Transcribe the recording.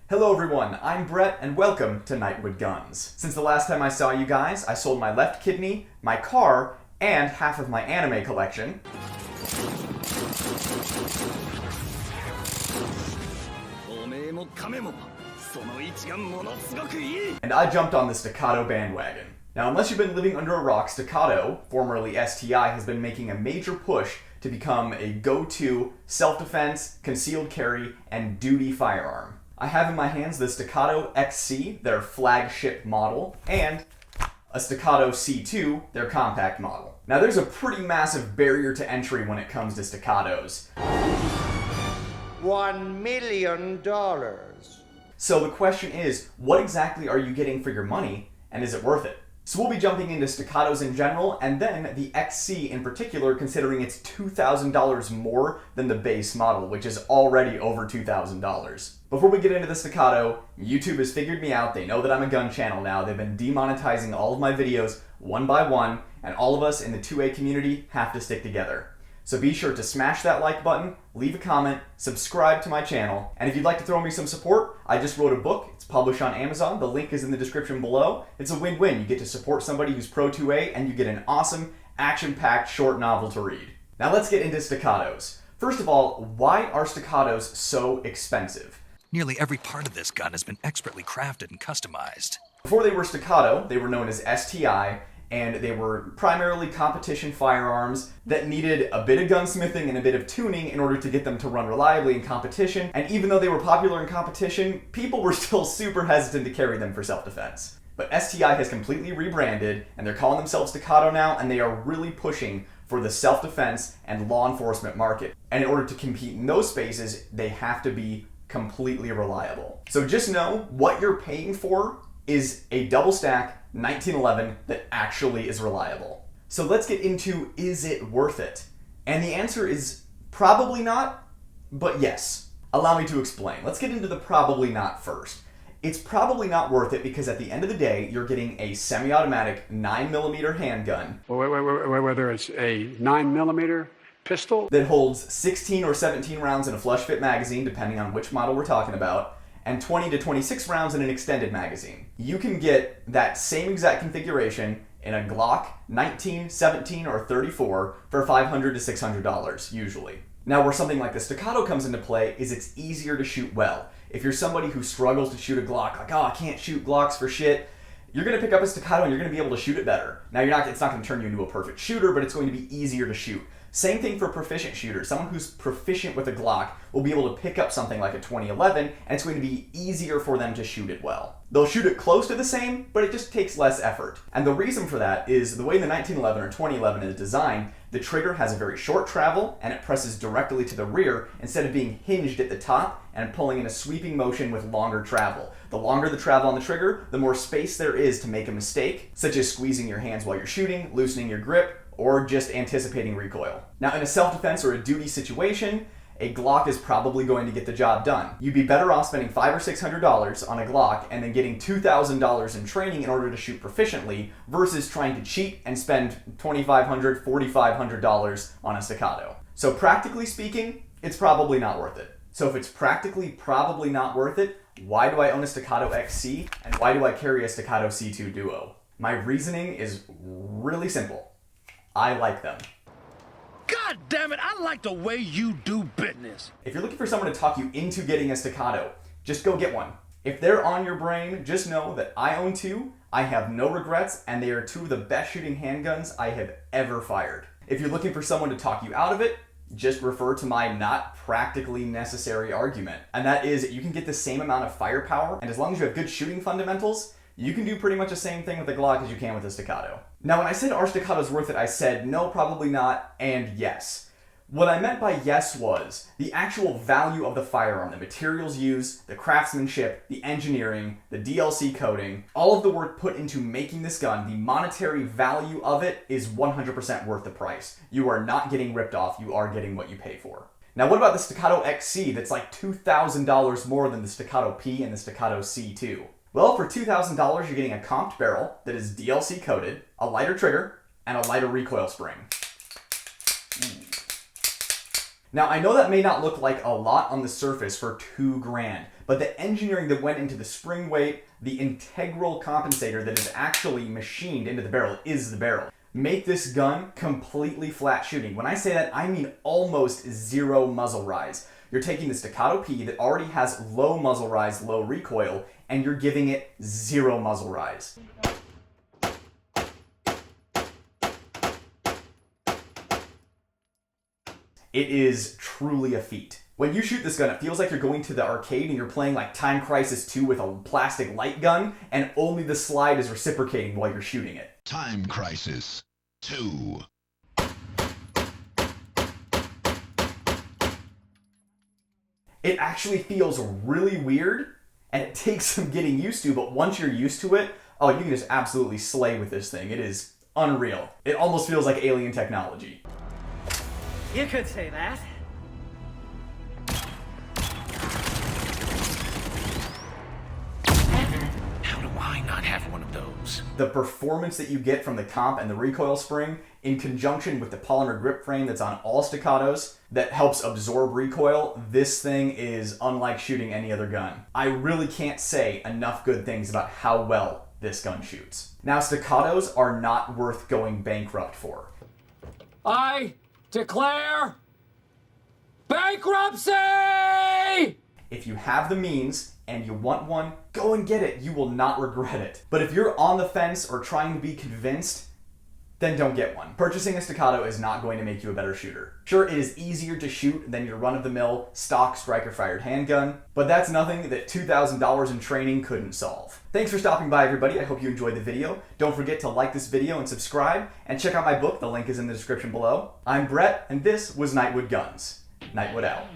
Hello everyone, I'm Brett and welcome to Nightwood Guns. Since the last time I saw you guys, I sold my left kidney, my car, and half of my anime collection. And I jumped on the Staccato bandwagon. Now, unless you've been living under a rock, Staccato, formerly STI, has been making a major push to become a go-to self-defense, concealed carry, and duty firearm. I have in my hands the Staccato XC, their flagship model, and a Staccato C2, their compact model. Now, there's a pretty massive barrier to entry when it comes to Staccatos. $1 million. So the question is, what exactly are you getting for your money, and is it worth it? So we'll be jumping into Staccatos in general, and then the XC in particular, considering it's $2,000 more than the base model, which is already over $2,000. Before we get into the Staccato, YouTube has figured me out. They know that I'm a gun channel now. They've been demonetizing all of my videos one by one, and all of us in the 2A community have to stick together. So be sure to smash that like button, leave a comment, subscribe to my channel, and if you'd like to throw me some support, I just wrote a book. It's published on Amazon. The link is in the description below. It's a win-win. You get to support somebody who's pro 2A, and you get an awesome, action-packed short novel to read. Now let's get into Staccatos. First of all, why are Staccatos so expensive? Nearly every part of this gun has been expertly crafted and customized. Before they were Staccato, they were known as STI, and they were primarily competition firearms that needed a bit of gunsmithing and a bit of tuning in order to get them to run reliably in competition. And even though they were popular in competition, people were still super hesitant to carry them for self-defense. But STI has completely rebranded, and they're calling themselves Staccato now, and they are really pushing for the self-defense and law enforcement market. And in order to compete in those spaces, they have to be completely reliable. So just know what you're paying for is a double stack 1911 that actually is reliable. So let's get into, is it worth it? And the answer is probably not, but yes. Allow me to explain. Let's get into the probably not first. It's probably not worth it because at the end of the day, you're getting a semi-automatic 9mm handgun. Whether it's a 9mm pistol that holds 16 or 17 rounds in a flush fit magazine, depending on which model we're talking about, and 20 to 26 rounds in an extended magazine. You can get that same exact configuration in a Glock 19, 17, or 34 for $500 to $600 usually. Now, where something like the Staccato comes into play is it's easier to shoot well. If you're somebody who struggles to shoot a Glock, like, oh, I can't shoot Glocks for shit, you're gonna pick up a Staccato and you're gonna be able to shoot it better. Now, it's not gonna turn you into a perfect shooter, but it's going to be easier to shoot. Same thing for proficient shooters. Someone who's proficient with a Glock will be able to pick up something like a 2011, and it's going to be easier for them to shoot it well. They'll shoot it close to the same, but it just takes less effort. And the reason for that is the way the 1911 or 2011 is designed, the trigger has a very short travel, and it presses directly to the rear instead of being hinged at the top and pulling in a sweeping motion with longer travel. The longer the travel on the trigger, the more space there is to make a mistake, such as squeezing your hands while you're shooting, loosening your grip, or just anticipating recoil. Now, in a self-defense or a duty situation, a Glock is probably going to get the job done. You'd be better off spending $500 or $600 on a Glock and then getting $2,000 in training in order to shoot proficiently versus trying to cheat and spend $2,500, $4,500 on a Staccato. So practically speaking, it's probably not worth it. So if it's practically probably not worth it, why do I own a Staccato XC and why do I carry a Staccato C2 Duo? My reasoning is really simple. I like them. God damn it, I like the way you do business. If you're looking for someone to talk you into getting a Staccato, just go get one. If they're on your brain, just know that I own two, I have no regrets, and they are two of the best shooting handguns I have ever fired. If you're looking for someone to talk you out of it, just refer to my not practically necessary argument. And that is, you can get the same amount of firepower, and as long as you have good shooting fundamentals, you can do pretty much the same thing with a Glock as you can with a Staccato. Now, when I said are Staccatos worth it, I said no, probably not, and yes. What I meant by yes was the actual value of the firearm, the materials used, the craftsmanship, the engineering, the DLC coding, all of the work put into making this gun, the monetary value of it is 100% worth the price. You are not getting ripped off, you are getting what you pay for. Now, what about the Staccato XC that's like $2,000 more than the Staccato P and the Staccato C2? Well, for $2,000, you're getting a comped barrel that is DLC coated, a lighter trigger, and a lighter recoil spring. Now, I know that may not look like a lot on the surface for $2,000, but the engineering that went into the spring weight, the integral compensator that is actually machined into the barrel is the barrel, make this gun completely flat shooting. When I say that, I mean almost zero muzzle rise. You're taking the Staccato P that already has low muzzle rise, low recoil, and you're giving it zero muzzle rise. It is truly a feat. When you shoot this gun, it feels like you're going to the arcade and you're playing like Time Crisis 2 with a plastic light gun, and only the slide is reciprocating while you're shooting it. Time Crisis 2. It actually feels really weird, and it takes some getting used to, but once you're used to it, oh, you can just absolutely slay with this thing. It is unreal. It almost feels like alien technology. You could say that. How do I not have one of those? The performance that you get from the comp and the recoil spring, in conjunction with the polymer grip frame that's on all Staccatos that helps absorb recoil, this thing is unlike shooting any other gun. I really can't say enough good things about how well this gun shoots. Now, Staccatos are not worth going bankrupt for. I declare bankruptcy! If you have the means and you want one, go and get it. You will not regret it. But if you're on the fence or trying to be convinced, then don't get one. Purchasing a Staccato is not going to make you a better shooter. Sure, it is easier to shoot than your run-of-the-mill stock striker-fired handgun, but that's nothing that $2,000 in training couldn't solve. Thanks for stopping by, everybody. I hope you enjoyed the video. Don't forget to like this video and subscribe, and check out my book. The link is in the description below. I'm Brett, and this was Nightwood Guns. Nightwood out.